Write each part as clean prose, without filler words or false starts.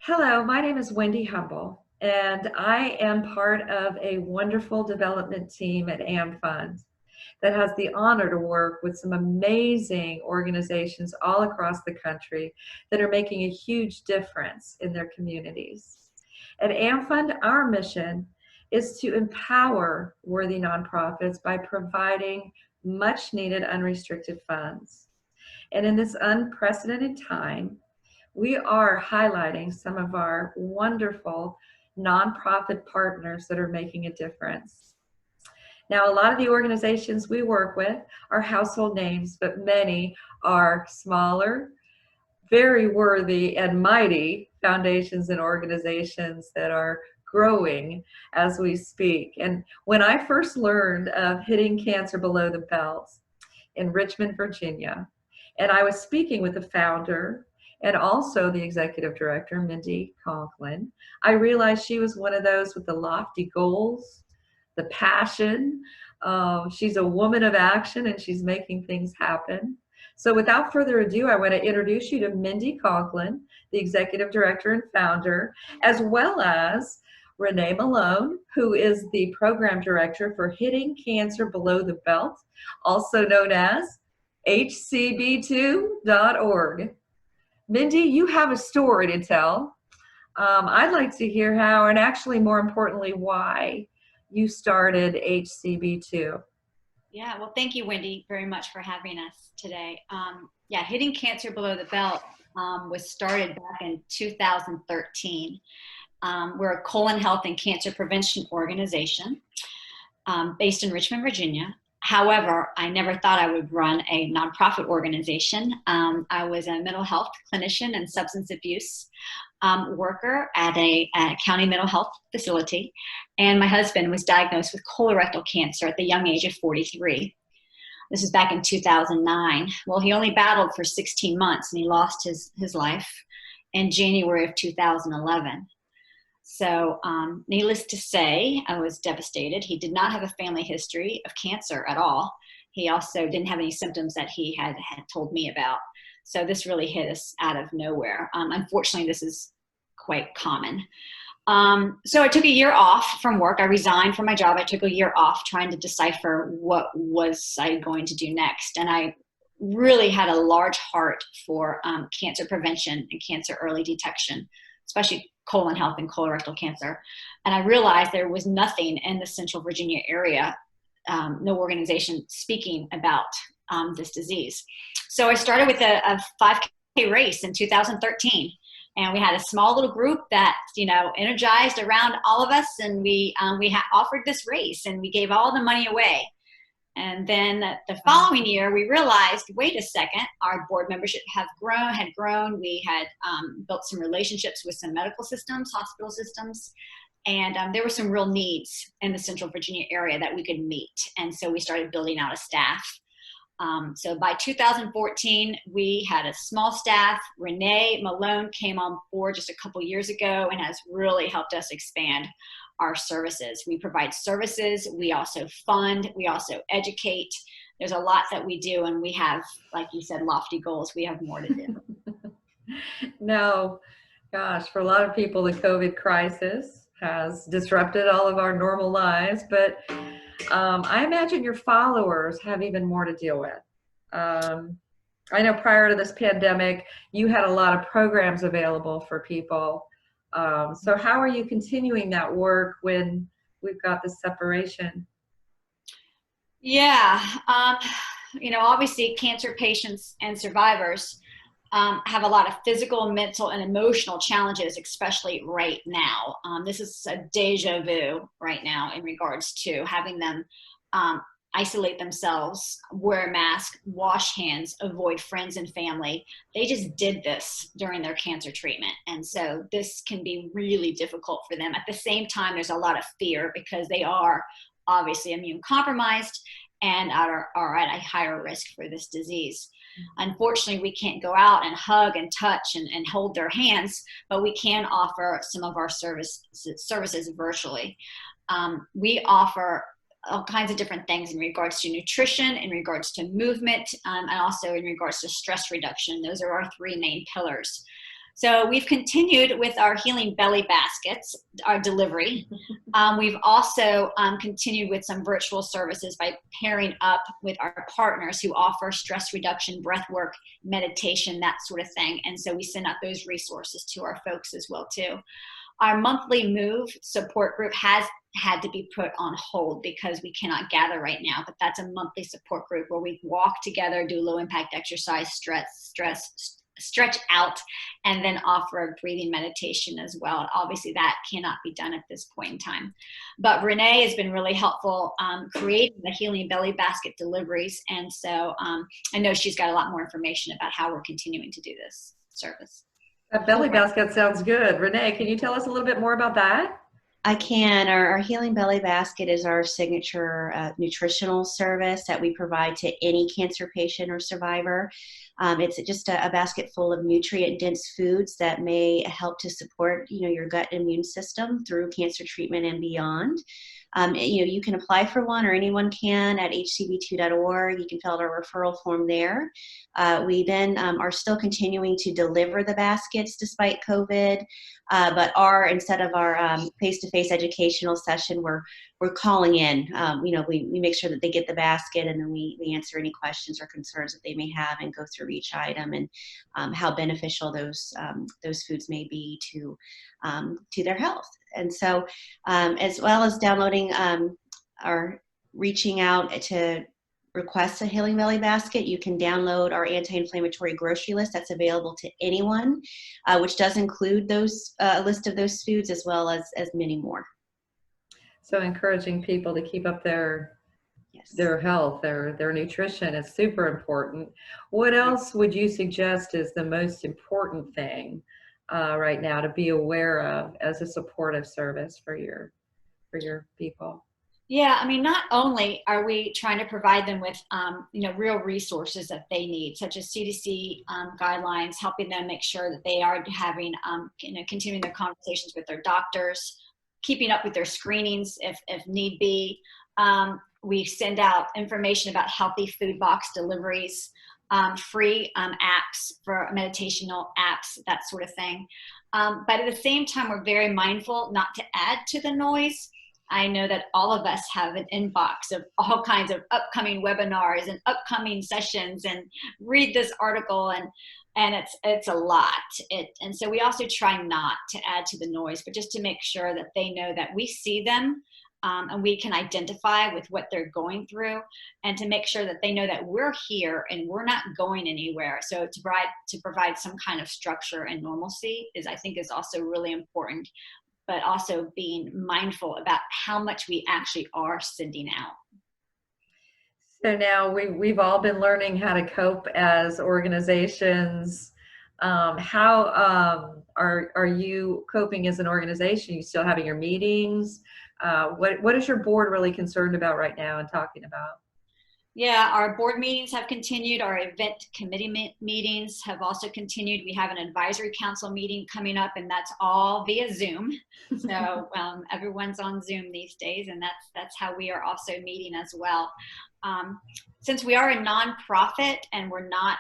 Hello, my name is Wendy Humble, and I am part of a wonderful development team at AMFUND that has the honor to work with some amazing organizations all across the country that are making a huge difference in their communities. At AMFUND, our mission is to empower worthy nonprofits by providing much needed unrestricted funds. And in this unprecedented time, we are highlighting some of our wonderful nonprofit partners that are making a difference. Now, a lot of the organizations we work with are household names, but many are smaller, very worthy and mighty foundations and organizations that are growing as we speak. And when I first learned of Hitting Cancer Below the Belt in Richmond, Virginia, and I was speaking with the founder and also the executive director, Mindy, Conklin, I realized she was one of those with the lofty goals, the passion. She's a woman of action and she's making things happen. So without further ado, I want to introduce you to Mindy Conklin, the executive director and founder, as well as Renee Malone, who is the program director for Hitting Cancer Below the Belt, also known as HCB2.org. Mindy, you have a story to tell. I'd like to hear how, and actually more importantly, why you started HCB2. Yeah, well, thank you, Wendy, very much for having us today. Yeah, Hitting Cancer Below the Belt was started back in 2013. We're a colon health and cancer prevention organization based in Richmond, Virginia. However, I never thought I would run a nonprofit organization. I was a mental health clinician and substance abuse worker at a county mental health facility, and my husband was diagnosed with colorectal cancer at the young age of 43. This was back in 2009. Well, he only battled for 16 months, and he lost his life in January of 2011. So needless to say, I was devastated. He did not have a family history of cancer at all. He also didn't have any symptoms that he had told me about. So this really hit us out of nowhere. Unfortunately, this is quite common. So I took a year off from work. I resigned from my job. I took a year off trying to decipher what was I going to do next. And I really had a large heart for cancer prevention and cancer early detection, especially colon health and colorectal cancer. And I realized there was nothing in the Central Virginia area, no organization speaking about this disease. So I started with a 5K race in 2013. And we had a small little group that, energized around all of us. And we offered this race and we gave all the money away. And then the following year, we realized, wait a second, our board membership had grown. We had built some relationships with some medical systems, hospital systems, and there were some real needs in the Central Virginia area that we could meet. And so we started building out a staff. So by 2014, we had a small staff. Renee Malone came on board just a couple years ago and has really helped us expand our services. We provide services, we also fund, we also educate. There's a lot that we do, and we have, like you said, lofty goals. We have more to do. No, gosh, for a lot of people, the COVID crisis has disrupted all of our normal lives, but I imagine your followers have even more to deal with. I know prior to this pandemic, you had a lot of programs available for people. So how are you continuing that work when we've got this separation? Yeah, obviously cancer patients and survivors have a lot of physical, mental, and emotional challenges, especially right now. This is a deja vu right now in regards to having them isolate themselves, wear a mask, wash hands, avoid friends and family. They just did this during their cancer treatment. And so this can be really difficult for them. At the same time, there's a lot of fear because they are obviously immune compromised and are at a higher risk for this disease. Unfortunately, we can't go out and hug and touch and hold their hands, but we can offer some of our services virtually. We offer all kinds of different things in regards to nutrition, in regards to movement, and also in regards to stress reduction. Those are our three main pillars. So we've continued with our Healing Belly Baskets, our delivery. We've also continued with some virtual services by pairing up with our partners who offer stress reduction, breath work, meditation, that sort of thing. And so we send out those resources to our folks as well too. Our monthly move support group has had to be put on hold because we cannot gather right now, but that's a monthly support group where we walk together, do low impact exercise, stretch out, and then offer a breathing meditation as well. Obviously that cannot be done at this point in time. But Renee has been really helpful creating the Healing Belly Basket deliveries. And so I know she's got a lot more information about how we're continuing to do this service. That belly basket sounds good. Renee, can you tell us a little bit more about that? I can. Our Healing Belly Basket is our signature nutritional service that we provide to any cancer patient or survivor. It's just a basket full of nutrient-dense foods that may help to support, your gut immune system through cancer treatment and beyond. You can apply for one, or anyone can, at HCB2.org. You can fill out a referral form there. We then are still continuing to deliver the baskets despite COVID, but instead of our face-to-face educational session, we're calling in. We make sure that they get the basket, and then we answer any questions or concerns that they may have and go through each item and how beneficial those foods may be to their health. And so, as well as downloading or reaching out to request a Healing Belly Basket, you can download our anti-inflammatory grocery list that's available to anyone, which does include a list of those foods as well as many more. So encouraging people to keep up their health, their nutrition is super important. What else would you suggest is the most important thing right now to be aware of as a supportive service for your people? Yeah, I mean, not only are we trying to provide them with, real resources that they need, such as CDC guidelines, helping them make sure that they are having, continuing their conversations with their doctors, keeping up with their screenings if need be. We send out information about healthy food box deliveries, free apps for meditational apps, that sort of thing. But at the same time, we're very mindful not to add to the noise. I know that all of us have an inbox of all kinds of upcoming webinars and upcoming sessions, and read this article, and it's a lot. And so we also try not to add to the noise, but just to make sure that they know that we see them, and we can identify with what they're going through, and to make sure that they know that we're here and we're not going anywhere. So to provide some kind of structure and normalcy I think is also really important, but also being mindful about how much we actually are sending out. So now we've all been learning how to cope as organizations. How are you coping as an organization? Are you still having your meetings? What is your board really concerned about right now and talking about? Yeah, our board meetings have continued. Our event committee meetings have also continued. We have an advisory council meeting coming up, and that's all via Zoom. So everyone's on Zoom these days, and that's how we are also meeting as well. Since we are a nonprofit and we're not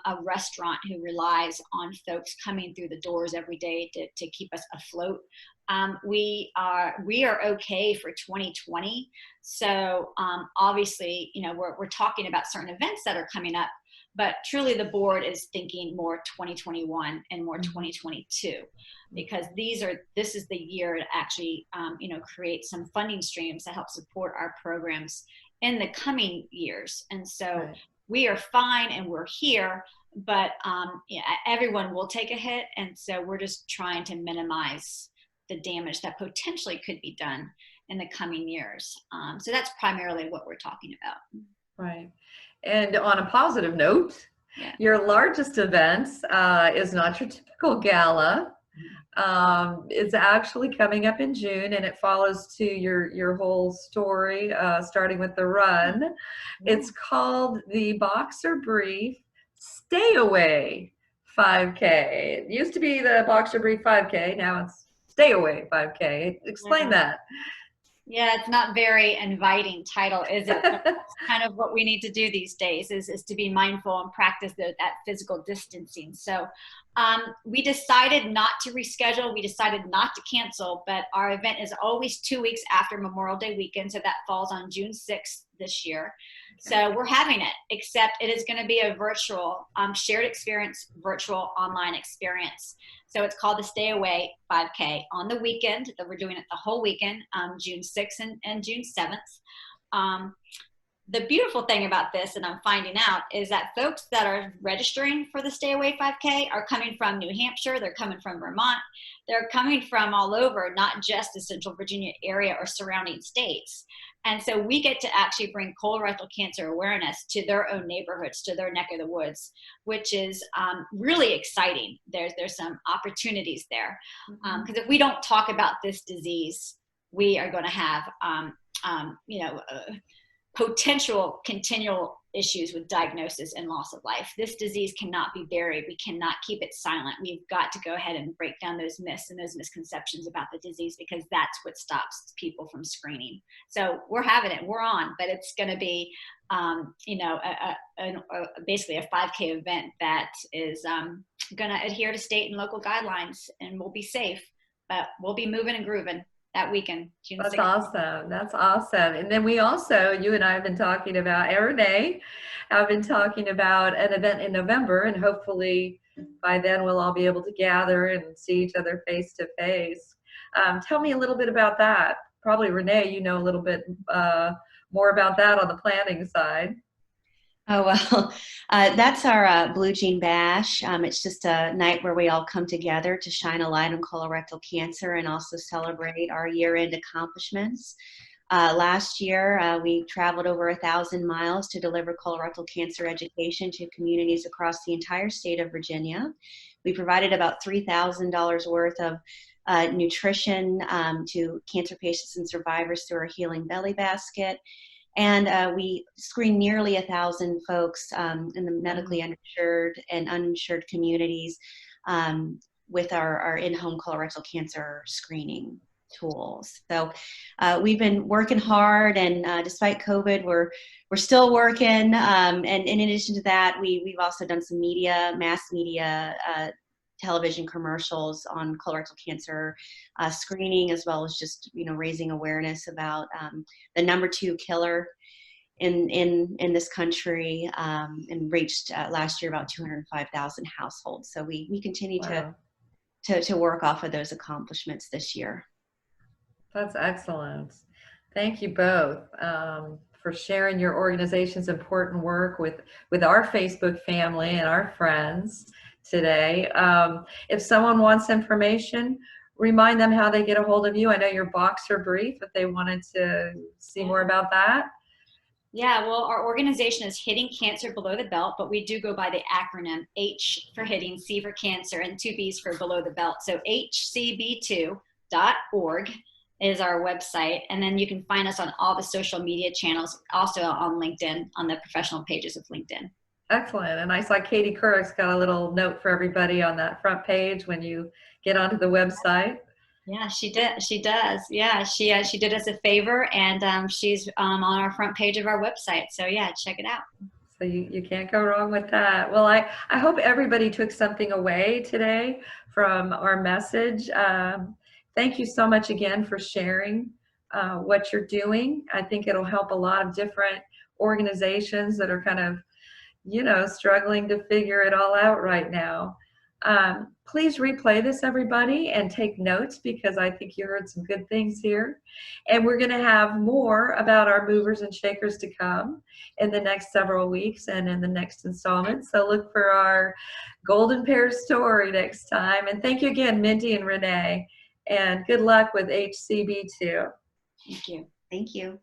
a restaurant who relies on folks coming through the doors every day to keep us afloat, we are okay for 2020. So obviously, we're talking about certain events that are coming up, but truly the board is thinking more 2021 and more 2022, because this is the year to actually create some funding streams to help support our programs in the coming years. And so we are fine and we're here, but everyone will take a hit, and so we're just trying to minimize the damage that potentially could be done in the coming years. So that's primarily what we're talking about. Right. And on a positive note, your largest event is not your typical gala. It's actually coming up in June, and it follows to your whole story, starting with the run. It's called the Boxer Brief Stay Away 5K. It used to be the Boxer Brief 5K. Now it's Stay Away 5K. Explain that. Yeah, it's not very inviting title, is it? But that's kind of what we need to do these days is to be mindful and practice that physical distancing. So we decided not to reschedule. We decided not to cancel, but our event is always 2 weeks after Memorial Day weekend. So that falls on June 6th this year. So we're having it, except it is going to be a virtual, shared experience, virtual online experience. So it's called the Stay Away 5K on the weekend. That we're doing it the whole weekend, June 6th and June 7th. The beautiful thing about this, and I'm finding out, is that folks that are registering for the Stay Away 5K are coming from New Hampshire, they're coming from Vermont, they're coming from all over, not just the Central Virginia area or surrounding states. And so we get to actually bring colorectal cancer awareness to their own neighborhoods, to their neck of the woods, which is really exciting. There's some opportunities there. Because if we don't talk about this disease, we are going to have, potential continual issues with diagnosis and loss of life. This disease cannot be buried. We cannot keep it silent. We've got to go ahead and break down those myths and those misconceptions about the disease, because that's what stops people from screening. So we're having it, we're on, but it's going to be, basically a 5K event that is going to adhere to state and local guidelines, and we'll be safe, but we'll be moving and grooving that weekend. June That's 6th. awesome. That's awesome. And then we also, you and I have been talking about, and Renee have been talking about an event in November, and hopefully by then we'll all be able to gather and see each other face to face. Tell me a little bit about that. Probably Renee, you know a little bit more about that on the planning side. Oh, well, that's our Blue Jean Bash. It's just a night where we all come together to shine a light on colorectal cancer and also celebrate our year-end accomplishments. Last year, we traveled over 1,000 miles to deliver colorectal cancer education to communities across the entire state of Virginia. We provided about $3,000 worth of nutrition to cancer patients and survivors through our Healing Belly Basket. And we screened nearly 1,000 folks in the medically uninsured and uninsured communities with our in-home colorectal cancer screening tools. So we've been working hard, and despite COVID, we're still working. And in addition to that, we've also done some mass media, television commercials on colorectal cancer screening, as well as just raising awareness about the number 2 killer in this country, and reached last year about 205,000 households. So we continue Wow. to work off of those accomplishments this year. That's excellent. Thank you both for sharing your organization's important work with our Facebook family and our friends today. If someone wants information, remind them how they get a hold of you. I know your boxer brief, if they wanted to see more about that. Yeah, well, our organization is Hitting Cancer Below the Belt, but we do go by the acronym H for hitting, C for cancer, and 2 B's for below the belt. So HCB2.org is our website. And then you can find us on all the social media channels, also on LinkedIn, on the professional pages of LinkedIn. Excellent. And I saw Katie Couric's got a little note for everybody on that front page when you get onto the website. Yeah, she did. She does. Yeah, she did us a favor, and she's on our front page of our website. So yeah, check it out. So you can't go wrong with that. Well, I hope everybody took something away today from our message. Thank you so much again for sharing what you're doing. I think it'll help a lot of different organizations that are kind of, struggling to figure it all out right now. Please replay this, everybody, and take notes, because I think you heard some good things here. And we're going to have more about our movers and shakers to come in the next several weeks and in the next installment. So look for our golden pair story next time. And thank you again, Mindy and Renee. And good luck with HCB2. Thank you. Thank you.